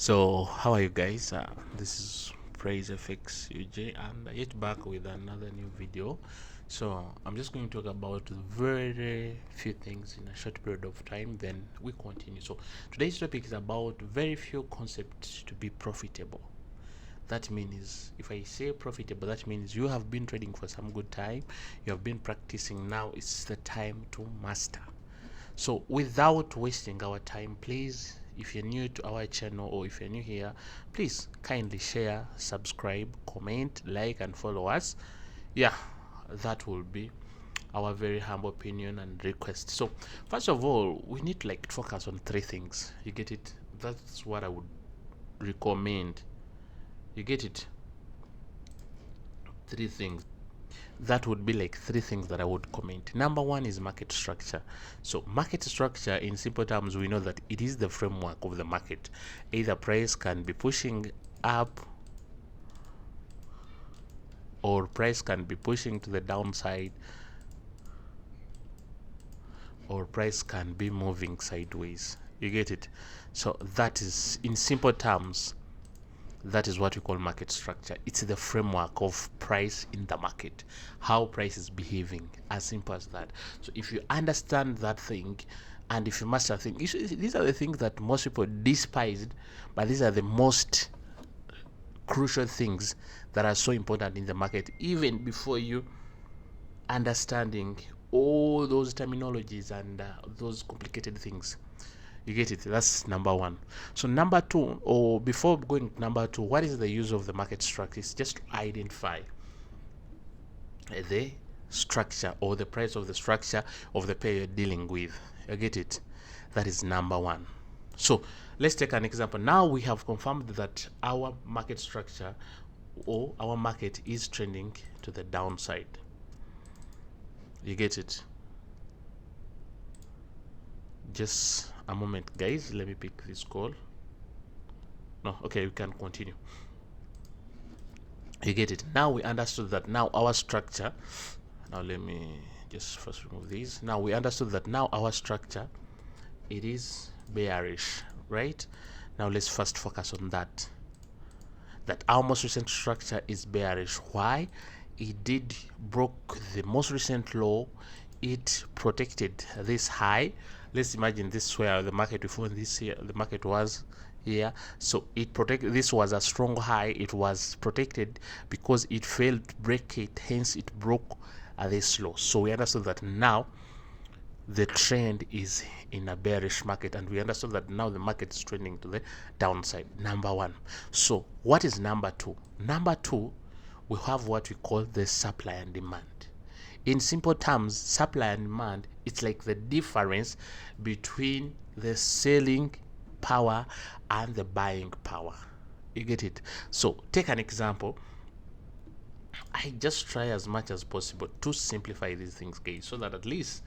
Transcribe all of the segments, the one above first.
So, how are you guys? This is Praise FX UJ, and yet back with another new video. So, I'm just going to talk about very few things in a short period of time, then we continue. So, today's topic is about very few concepts to be profitable. That means, if I say profitable, that means you have been trading for some good time, you have been practicing, now it's the time to master. So without wasting our time, please, if you're new to our channel or if you're new here, please kindly share, subscribe, comment, like and follow us. Yeah, that will be our very humble opinion and request. So first of all, we need to focus on three things. You get it? That's what I would recommend. You get it? Three things. That would be three things that I would comment. Number one is market structure. So market structure, in simple terms, we know that it is the framework of the market. Either price can be pushing up or price can be pushing to the downside, or price can be moving sideways. You get it? So that is, in simple terms, that is what we call market structure. It's the framework of price in the market, how price is behaving, as simple as that. So if you understand that thing, and if you master things, these are the things that most people despised, but these are the most crucial things that are so important in the market, even before you understanding all those terminologies and those complicated things. You get it? That's number one. So number two, or before going to number two, what is the use of the market structure? It's just to identify the structure or the price of the structure of the pair you're dealing with. You get it? That is number one. So let's take an example. Now we have confirmed that our market structure or our market is trending to the downside. You get it? Just a moment, guys. Let me pick this call. No, okay, we can continue. You get it? Now we understood that now our structure. Now let me just first remove these. Now we understood that now our structure, it is bearish, right? Now let's first focus on that. That our most recent structure is bearish. Why? It did broke the most recent low. It protected this high. Let's imagine this where the market before this here, the market was here. So it protected, this was a strong high. It was protected because it failed to break it, hence it broke this low. So we understood that now the trend is in a bearish market, and we understood that now the market is trending to the downside. Number one. So what is number two? Number two, we have what we call the supply and demand. In simple terms, supply and demand, it's like the difference between the selling power and the buying power. You get it? So take an example. I just try as much as possible to simplify these things, guys, so that at least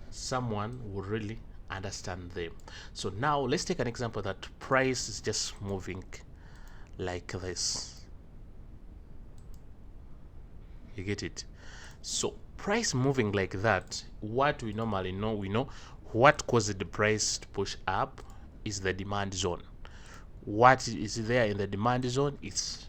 someone will really understand them. So now let's take an example that price is just moving like this. You get it? So price moving like that, what we normally know, we know what caused the price to push up is the demand zone. What is there in the demand zone? It's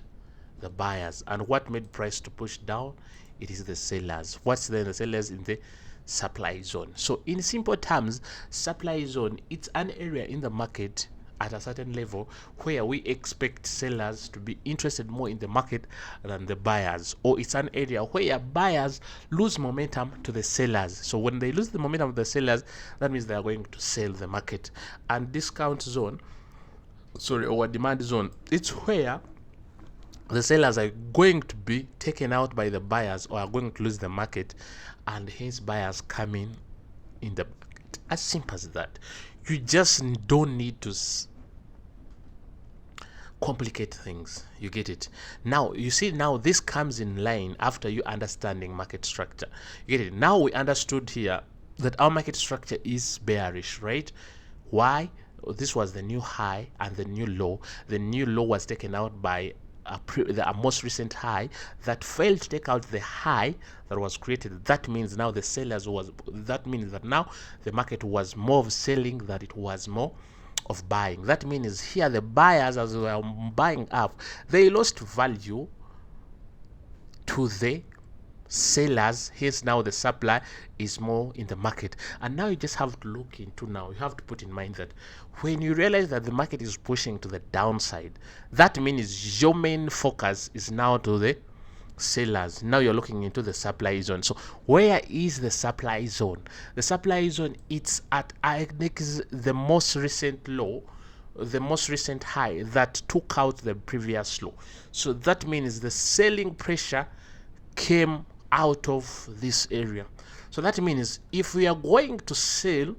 the buyers. And what made price to push down? It is the sellers. What's there in the sellers? In the supply zone. So in simple terms, supply zone, it's an area in the market at a certain level where we expect sellers to be interested more in the market than the buyers, or it's an area where buyers lose momentum to the sellers. So when they lose the momentum of the sellers, that means they are going to sell the market. And discount zone, sorry, or demand zone, it's where the sellers are going to be taken out by the buyers or are going to lose the market, and hence buyers coming in the market. As simple as that. You just don't need to complicate things. You get it? Now you see, now this comes in line after you understanding market structure. You get it? Now we understood here that our market structure is bearish, right? Why? This was the new high and the new low. The new low was taken out by a most recent high that failed to take out the high that was created. That means now the sellers was, that means that now the market was more of selling than it was more of buying. That means here the buyers, as they are buying up, they lost value to the sellers. Hence now the supply is more in the market. And now you just have to look into, now you have to put in mind that when you realize that the market is pushing to the downside, that means your main focus is now to the sellers. Now you're looking into the supply zone. So where is the supply zone? The supply zone, it's at the most recent low, the most recent high that took out the previous low. So that means the selling pressure came out of this area. So that means if we are going to sell,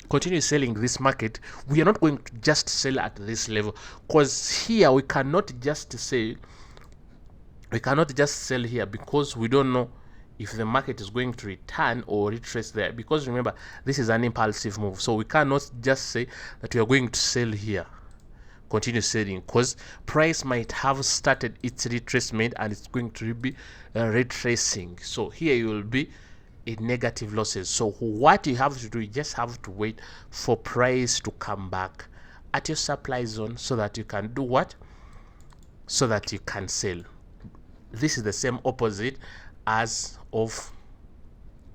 continue selling this market, we are not going to just sell at this level, because here we cannot just say, we cannot just sell here because we don't know if the market is going to return or retrace there, because remember, this is an impulsive move. So we cannot just say that we are going to sell here, continue selling, because price might have started its retracement and it's going to be retracing. So here you will be in negative losses. So what you have to do, you just have to wait for price to come back at your supply zone so that you can do what? So that you can sell. This is the same opposite as of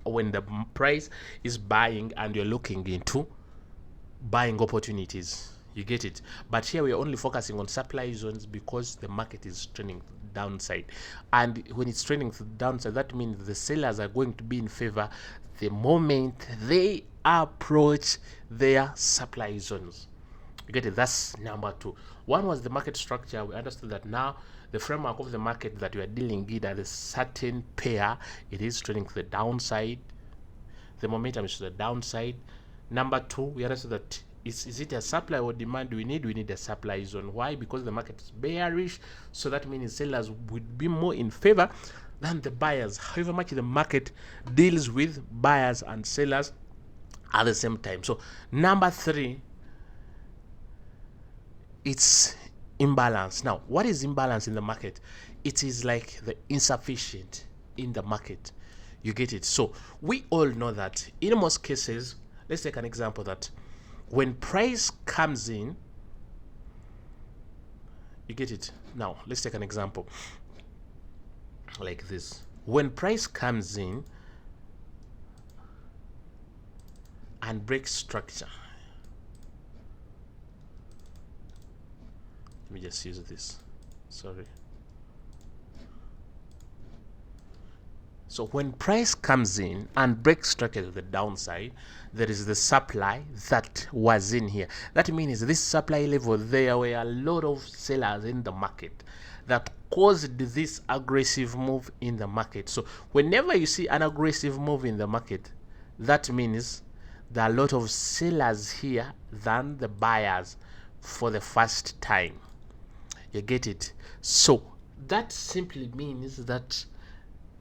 when the price is buying and you're looking into buying opportunities. You get it? But here we are only focusing on supply zones because the market is trending downside. And when it's trending downside, that means the sellers are going to be in favor the moment they approach their supply zones. You get it? That's number two. One was the market structure. We understood that now the framework of the market that we are dealing with at a certain pair, it is trending to the downside. The momentum is to the downside. Number two, we understood that is it a supply or demand we need a supply zone. Why? Because the market is bearish, so that means sellers would be more in favor than the buyers. However much the market deals with buyers and sellers at the same time. So number three, it's imbalance. Now, what is imbalance in the market? It is like the insufficient in the market. You get it? So we all know that in most cases, let's take an example that when price comes in, you get it? Now, let's take an example like this. When price comes in and breaks structure, let me just use this. Sorry. So when price comes in and breaks structure to the downside, there is the supply that was in here. That means this supply level, there were a lot of sellers in the market that caused this aggressive move in the market. So whenever you see an aggressive move in the market, that means there are a lot of sellers here than the buyers for the first time. You get it? So that simply means that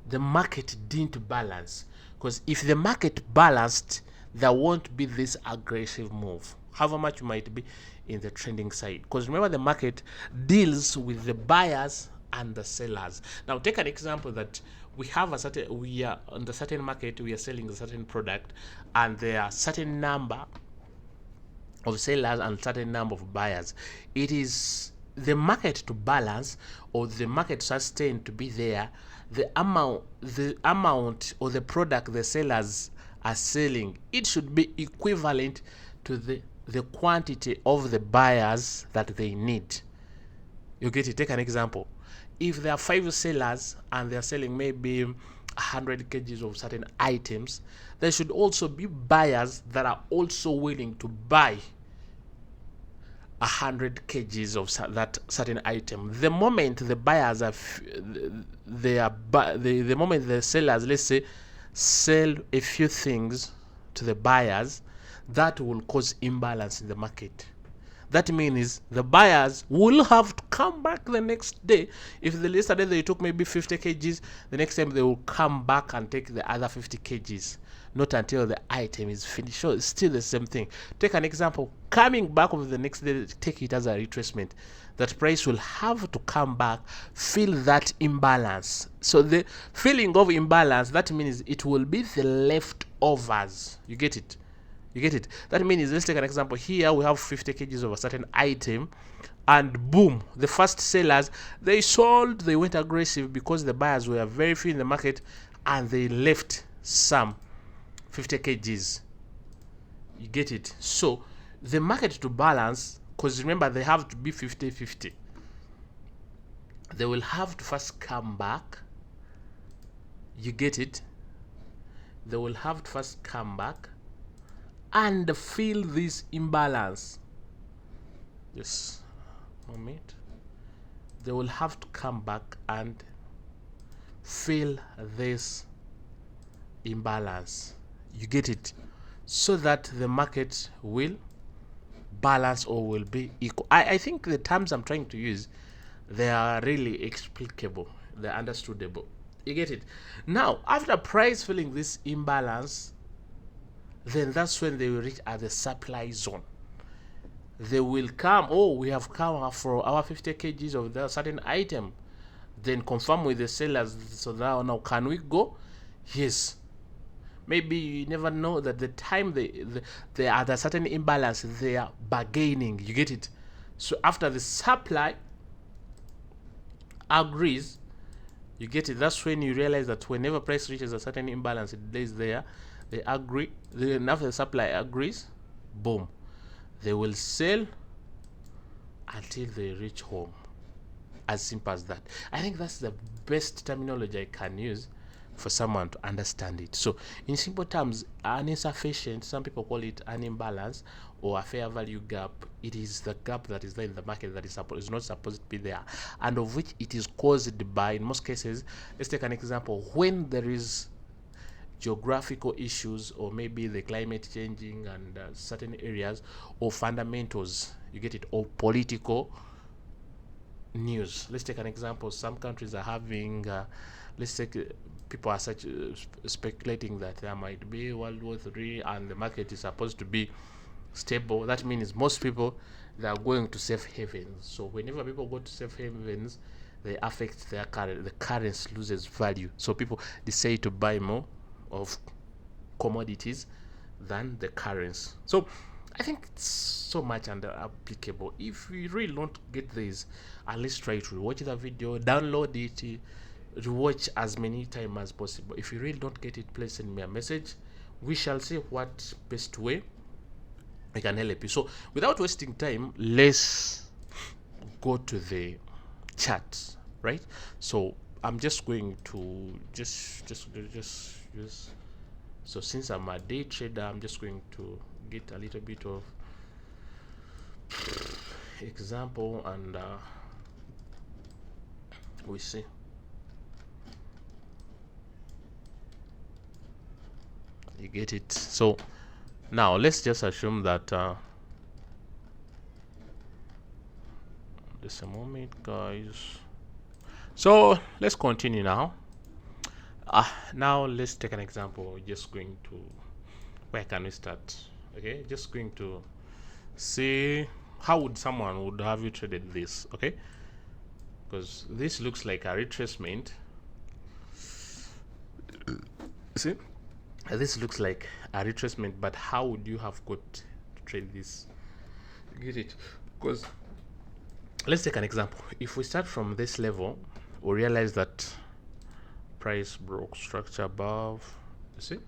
the market didn't balance, because if the market balanced, there won't be this aggressive move, however much you might be in the trending side, because remember the market deals with the buyers and the sellers. Now take an example that we are on the certain market, we are selling a certain product, and there are certain number of sellers and certain number of buyers. It is the market to balance, or the market sustain to be there, the amount or the product the sellers are selling, it should be equivalent to the quantity of the buyers that they need. You get it? Take an example. If there are 5 sellers and they are selling maybe 100 kgs of certain items, there should also be buyers that are also willing to buy 100 kgs of that certain item. The moment the buyers are, the moment the sellers, let's say, sell a few things to the buyers, that will cause imbalance in the market. That means the buyers will have to come back the next day. If the yesterday they took maybe 50 kgs, the next time they will come back and take the other 50 kgs. Not until the item is finished. So it's still the same thing. Take an example. Coming back over the next day, take it as a retracement. That price will have to come back, feel that imbalance. So the feeling of imbalance, that means it will be the leftovers. You get it? You get it? That means, let's take an example. Here we have 50 kgs of a certain item, and boom, the first sellers, they sold, they went aggressive because the buyers were very few in the market, and they left some 50 kgs. You get it? So the market to balance, because remember they have to be 50-50, they will have to first come back. You get it? They will have to first come back and fill this imbalance. Just a moment. They will have to come back and fill this imbalance. You get it? So that the market will balance or will be equal. I think the terms I'm trying to use, they are really explicable. They're understandable. You get it? Now, after price filling this imbalance, then that's when they will reach at the supply zone. They will come, oh, we have come for our 50 kgs of the certain item. Then confirm with the sellers. So now can we go? Yes. Maybe you never know that the time they are at a certain imbalance, they are bargaining. You get it? So after the supply agrees, you get it? That's when you realize that whenever price reaches a certain imbalance, it lays there. They agree. Then after the supply agrees, boom, they will sell until they reach home. As simple as that. I think that's the best terminology I can use for someone to understand it. So in simple terms, an insufficient, some people call it an imbalance or a fair value gap. It is the gap that is there in the market that is not supposed to be there, and of which it is caused by, in most cases, let's take an example, when there is geographical issues, or maybe the climate changing and certain areas, or fundamentals, you get it, or political news. Let's take an example. Some countries are having let's take people are speculating that there might be World War III and the market is supposed to be stable. That means most people, they are going to safe havens. So whenever people go to safe havens, they affect their currency. The currency loses value. So people decide to buy more of commodities than the currency. So I think it's so much under applicable. If you really don't get this, at least try to watch the video, download it, rewatch as many times as possible. If you really don't get it, please send me a message. We shall see what best way I can help you. So without wasting time, let's go to the chart, right? So I'm just going to just so since I'm a day trader, I'm just going to get a little bit of example, and we see. You get it? So now let's just assume that just a moment, guys. So let's continue now. Now let's take an example. We're just going to, where can we start? Okay, just going to see how would someone would have you traded this. Okay, because this looks like a retracement. See, this looks like a retracement, but how would you have got to trade this? Get it? Because let's take an example. If we start from this level, we realize that price broke structure above. You see,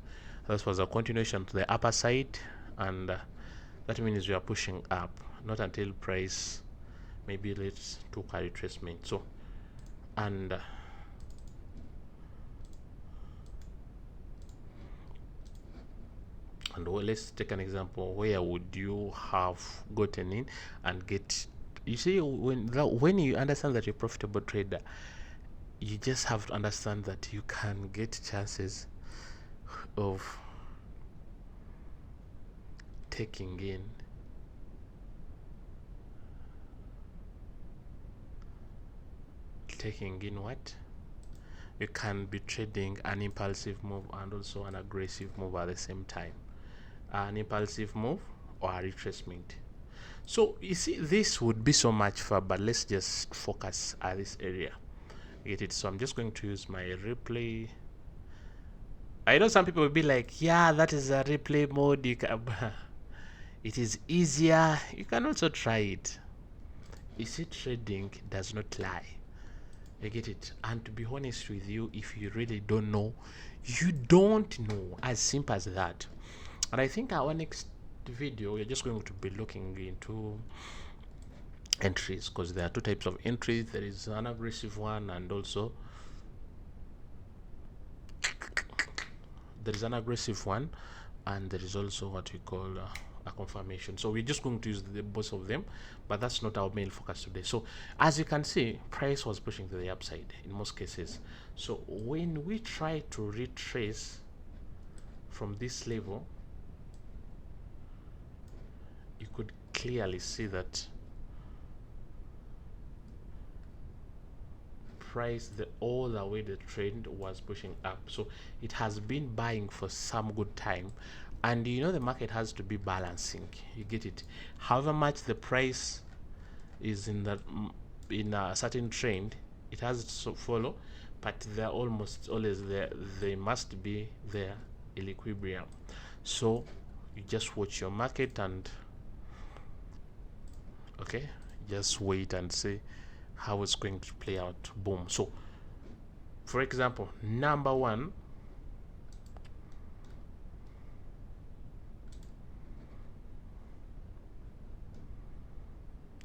this was a continuation to the upper side, and that means we are pushing up, not until price maybe let's took a retracement. So and well, let's take an example. Where would you have gotten in and get? You see, when you understand that you're a profitable trader, you just have to understand that you can get chances of taking in what? You can be trading an impulsive move and also an aggressive move at the same time. An impulsive move or a retracement. So you see, this would be so much far, but let's just focus at this area. Get it? So I'm just going to use my replay. I know some people will be like, yeah, that is a replay mode. You can, it is easier. You can also try it. You see, trading does not lie. You get it? And to be honest with you, if you really don't know, you don't know. As simple as that. And I think our next video, we're just going to be looking into entries, because there are two types of entries. There is an aggressive one, and also there is an aggressive one, and there is also what we call a confirmation. So we're just going to use both of them, but that's not our main focus today. So as you can see, price was pushing to the upside in most cases. So when we try to retrace from this level, you could clearly see that price, all the way the trend was pushing up. So it has been buying for some good time, and you know the market has to be balancing. You get it? However much the price is in a certain trend, it has to follow, but they're almost always there. They must be there in equilibrium. So you just watch your market and okay, just wait and see how it's going to play out. Boom. So for example, number one,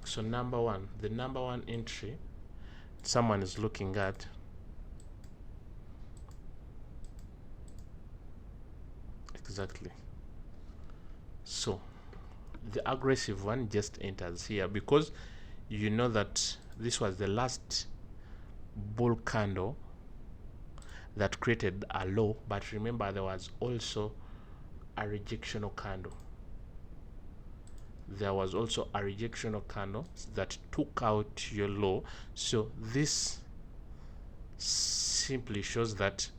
so number one, the number one entry someone is looking at, exactly. So the aggressive one just enters here because you know that this was the last bull candle that created a low, but remember there was also a rejectional candle. There was also a rejectional candle that took out your low. So this simply shows that,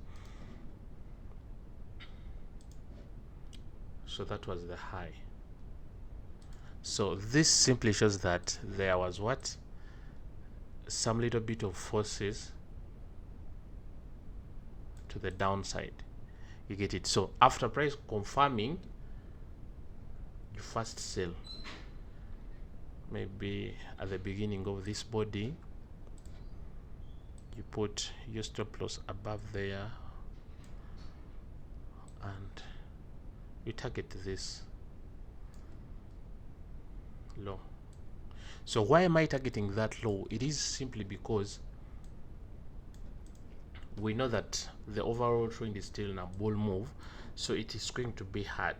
so that was the high. So this simply shows that there was what, some little bit of forces to the downside. You get it? So after price confirming, you first sell, maybe at the beginning of this body. You put your stop loss above there and you target this low. So why am I targeting that low? It is simply because we know that the overall trend is still in a bull move, so it is going to be hard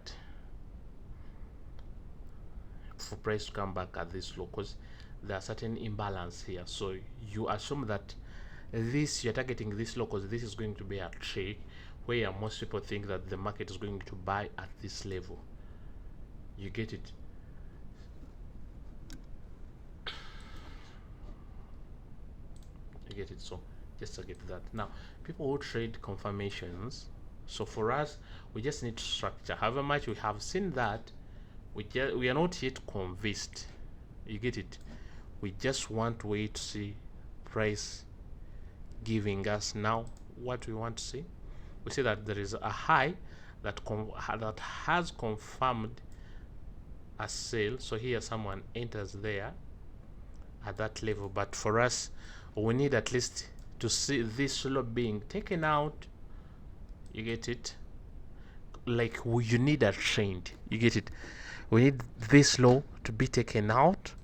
for price to come back at this low because there are certain imbalance here. So you assume that this, you're targeting this low because this is going to be a trade where most people think that the market is going to buy at this level. You get it? You get it? So just target that. Now people who trade confirmations, so for us we just need structure. However much we have seen that, we are not yet convinced. You get it? We just want to wait to see price giving us now what we want to see. We see that there is a high that has confirmed a sale. So here someone enters there at that level, but for us we need at least to see this low being taken out. You get it? Like you need a trend. You get it? We need this low to be taken out.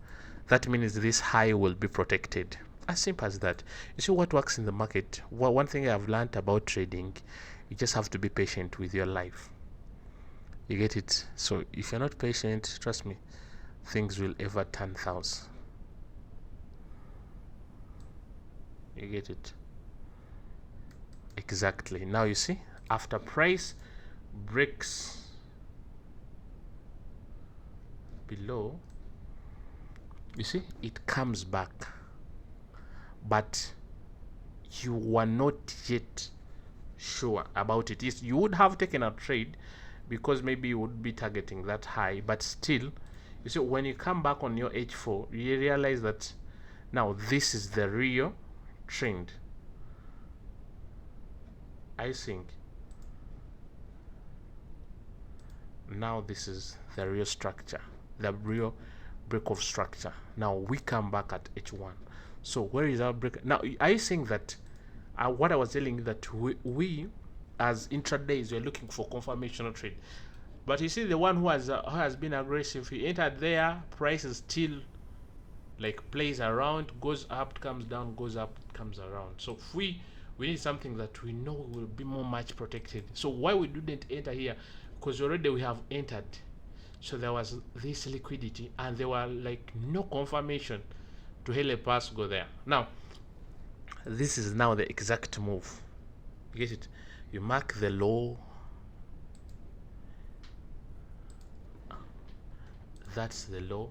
That means this high will be protected. As simple as that. You see what works in the market. Well, one thing I've learned about trading, you just have to be patient with your life. You get it? So if you're not patient, trust me, things will ever turn south. You get it? Exactly. Now you see, after price breaks below, you see it comes back, but you were not yet sure about it. You would have taken a trade because maybe you would be targeting that high, but still, you see, when you come back on your H4, you realize that now this is the real trend. I think now this is the real structure, the real break of structure. Now we come back at H1. So where is our break? Now are you saying that what I was telling you, that we as intradays, we're looking for confirmational trade, but you see the one who has been aggressive, he entered there, price is still like plays around, goes up, comes down, goes up, comes around. So if we need something that we know will be more much protected. So why we didn't enter here? Because already we have entered. So there was this liquidity and there were like no confirmation to help us go there. Now this is now the exact move. You get it? You mark the low, that's the low,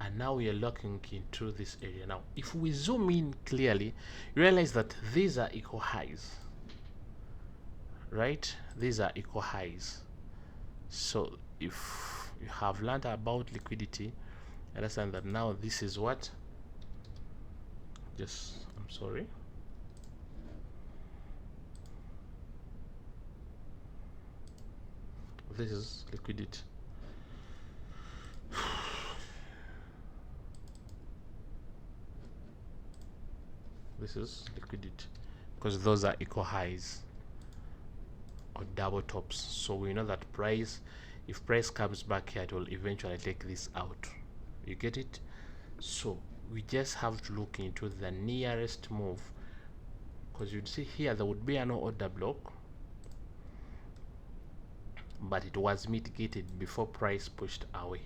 and now we are looking into this area. Now if we zoom in clearly, you realize that these are equal highs, right? These are equal highs. So if you have learned about liquidity, understand that now this is what, just, I'm sorry, this is liquidity. This is liquidity because those are equal highs or double tops. So we know that price, if price comes back here, it will eventually take this out. You get it? So we just have to look into the nearest move, because you'd see here there would be an order block, but it was mitigated before price pushed away.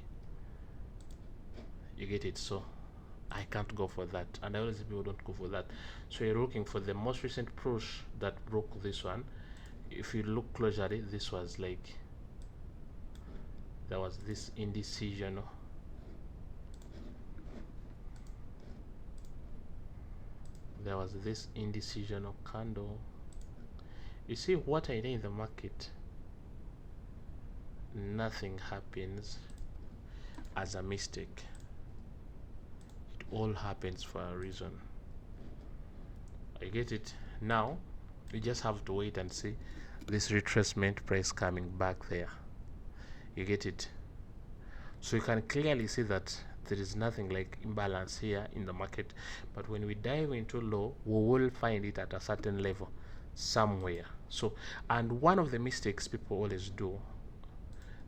You get it? So I can't go for that, and I always say people don't go for that. So you're looking for the most recent push that broke this one. If you look closely, this was like, there was this indecision, there was this indecision candle. You see what I know in the market, nothing happens as a mistake. It all happens for a reason. I get it. Now we just have to wait and see this retracement price coming back there. You get it? So you can clearly see that there is nothing like imbalance here in the market, but when we dive into low, we will find it at a certain level somewhere. So, and one of the mistakes people always do,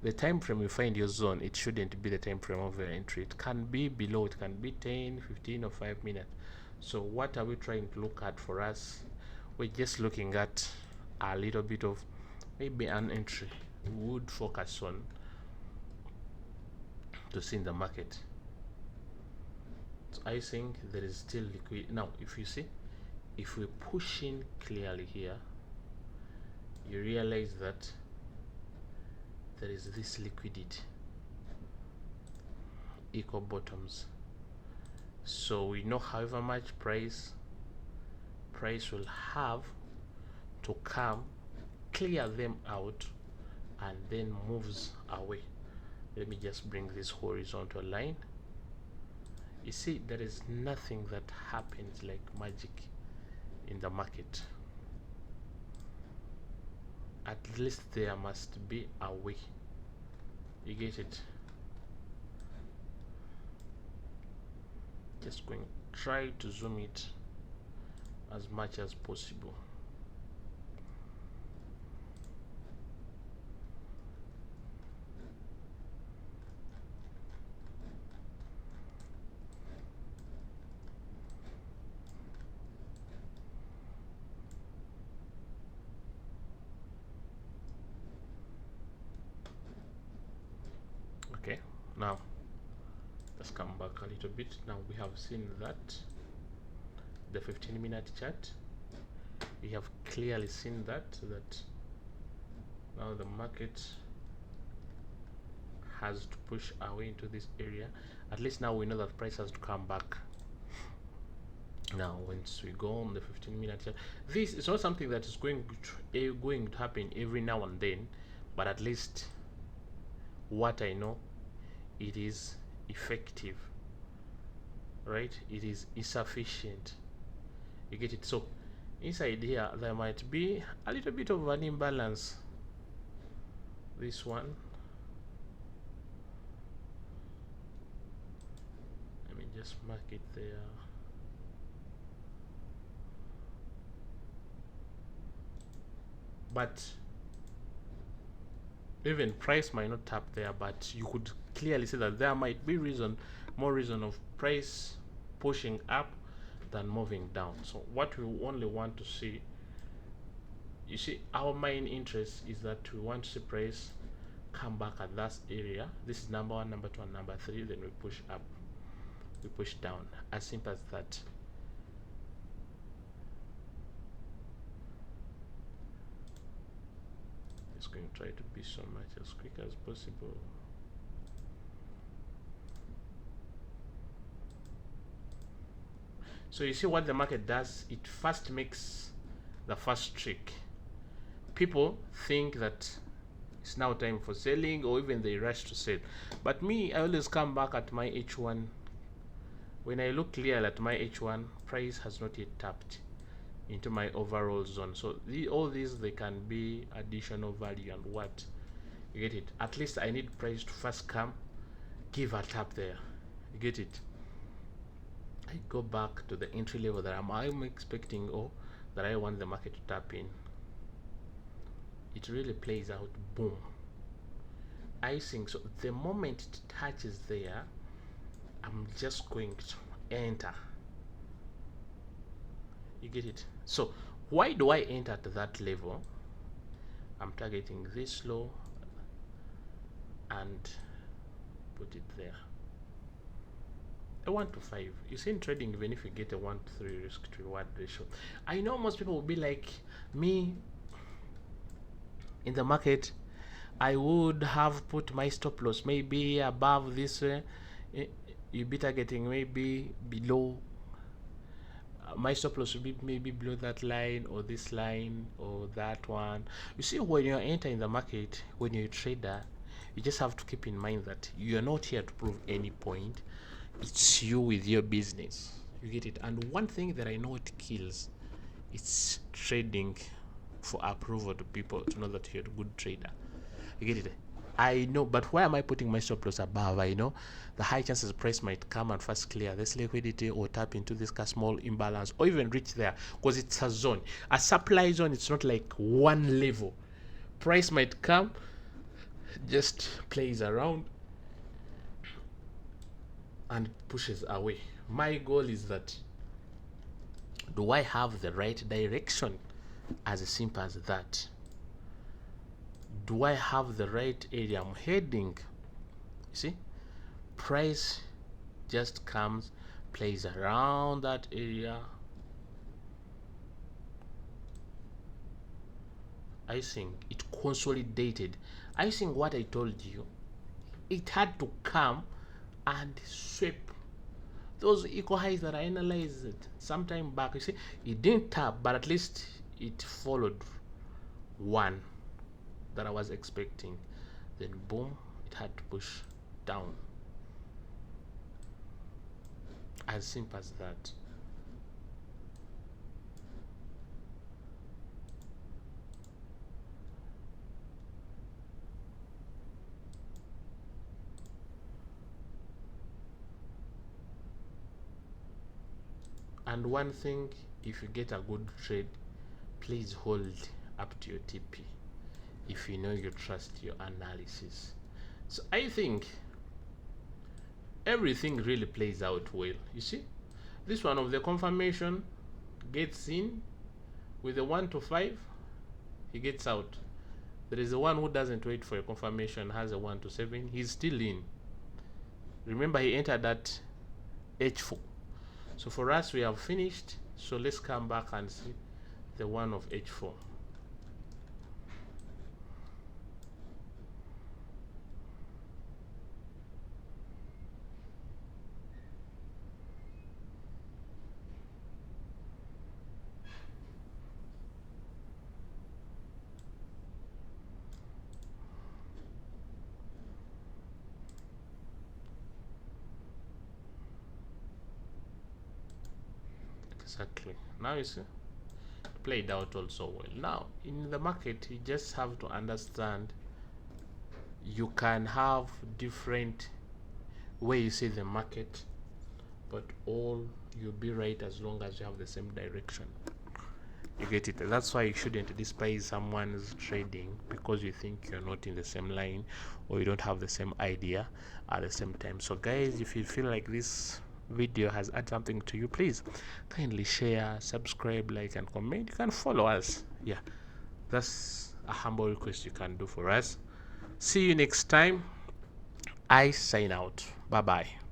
the time frame you find your zone, it shouldn't be the time frame of your entry. It can be below, it can be 10, 15 or 5 minutes. So what are we trying to look at for us? We're just looking at a little bit of maybe an entry we would focus on to see in the market. So I think there is still liquid. Now if you see, if we push in clearly here, you realize that there is this liquidity, equal bottoms. So we know however much price will have to come, clear them out, and then moves away. Let me just bring this horizontal line. You see, there is nothing that happens like magic in the market. At least there must be a way. You get it? Just going to try to zoom it as much as possible. Okay, now let's come back a little bit. Now we have seen that the 15-minute chart, we have clearly seen that now the market has to push away into this area. At least now we know that price has to come back. Now once we go on the 15-minute chart, this is not something that is going to happen every now and then, but at least what I know, it is effective, right? It is insufficient. You get it? So inside here there might be a little bit of an imbalance. This one, just mark it there. But even price might not tap there, but you could clearly see that there might be more reason of price pushing up than moving down. So what we only want to see, you see, our main interest is that we want to see price come back at that area. This is number one, number two, and number three. Then we push up, we push down. As simple as that. Just going to try to be so much as quick as possible. So you see what the market does? It first makes the first trick. People think that it's now time for selling, or even they rush to sell. But me, I always come back at my H1. When I look clear at my H1, price has not yet tapped into my overall zone. So all these, they can be additional value and what, you get it. At least I need price to first come, give a tap there, you get it. I go back to the entry level that I'm expecting, or that I want the market to tap in. It really plays out, boom, icing. So the moment it touches there, I'm just going to enter, you get it. So why do I enter at that level? I'm targeting this low and put it there. A 1 to 5. You see, in trading, even if you get a 1 to 3 risk to reward ratio, I know most people will be like me. In the market, I would have put my stop loss maybe above this. You'll be targeting maybe below. My stop loss will be maybe below that line, or this line, or that one. You see, when you're entering the market, when you're a trader, you just have to keep in mind that you're not here to prove any point. It's you with your business, you get it. And one thing that I know it kills, it's trading for approval to people to know that you're a good trader, you get it. I know, but why am I putting my stop loss above? I know the high chances price might come and first clear this liquidity, or tap into this small imbalance, or even reach there, because it's a zone, a supply zone. It's not like one level. Price might come, just plays around and pushes away. My goal is that, do I have the right direction? As simple as that. Do I have the right area I'm heading? You see, price just comes, plays around that area. I think it consolidated. I think what I told you, it had to come and sweep those equal highs that I analyzed some time back. You see, it didn't tap, but at least it followed one that I was expecting. Then boom, it had to push down. As simple as that. And one thing, if you get a good trade, please hold up to your TP if you know you trust your analysis. So I think everything really plays out well. You see, this one of the confirmation gets in with a 1 to 5, he gets out. There is the one who doesn't wait for a confirmation, has a 1 to 7, he's still in. Remember, he entered at H4. So for us, we have finished. So let's come back and see the one of H4. Exactly. Now you see, played out also well. Now in the market, you just have to understand, you can have different way you see the market, but all you'll be right as long as you have the same direction. You get it? That's why you shouldn't despise someone's trading because you think you're not in the same line or you don't have the same idea at the same time. So guys, if you feel like this video has added something to you, please kindly share, subscribe, like and comment. You can follow us. Yeah, that's a humble request you can do for us. See you next time. I sign out. Bye bye.